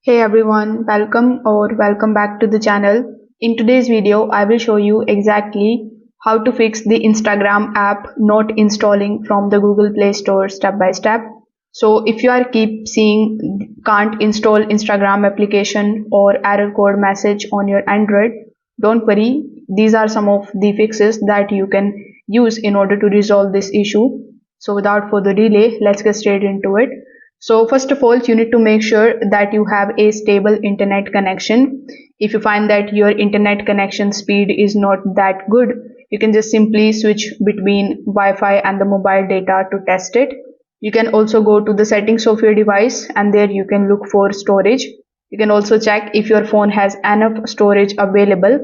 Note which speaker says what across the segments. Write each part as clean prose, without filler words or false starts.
Speaker 1: Hey everyone, welcome back to the channel. In today's video, I will show you exactly how to fix the Instagram app not installing from the Google Play Store step by step. So if you are keep seeing can't install Instagram application or error code message on your Android, don't worry. These are some of the fixes that you can use in order to resolve this issue. So without further delay, let's get straight into it. So first of all, you need to make sure that you have a stable internet connection. If you find that your internet connection speed is not that good, you can just simply switch between Wi-Fi and the mobile data to test it. You can also go to the settings of your device and there you can look for storage. You can also check if your phone has enough storage available.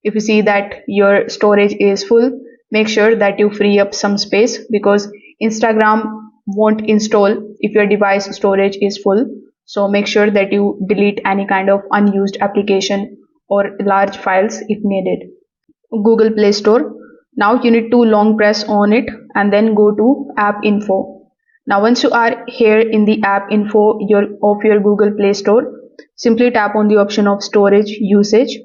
Speaker 1: If you see that your storage is full, make sure that you free up some space because Instagram won't install if your device storage is full. So make sure that you delete any kind of unused application or large files if needed. Google Play Store. Now you need to long press on it and then go to app info. Now once you are here in the app info of your Google Play Store, simply tap on the option of storage usage.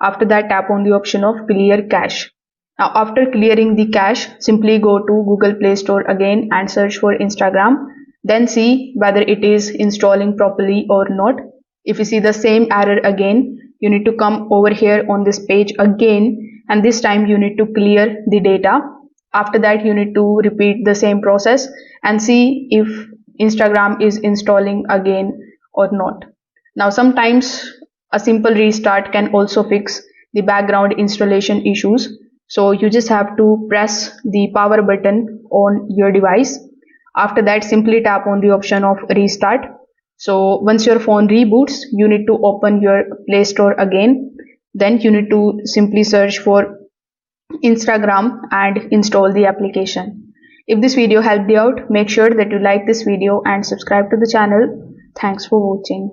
Speaker 1: After that, tap on the option of clear cache. Now after clearing the cache, simply go to Google Play Store again and search for Instagram. Then see whether it is installing properly or not. If you see the same error again, you need to come over here on this page again, and this time you need to clear the data. After that, you need to repeat the same process and see if Instagram is installing again or not. Now sometimes a simple restart can also fix the background installation issues. So you just have to press the power button on your device. After that, simply tap on the option of restart. So once your phone reboots, you need to open your Play Store again. Then you need to simply search for Instagram and install the application. If this video helped you out, make sure that you like this video and subscribe to the channel. Thanks for watching.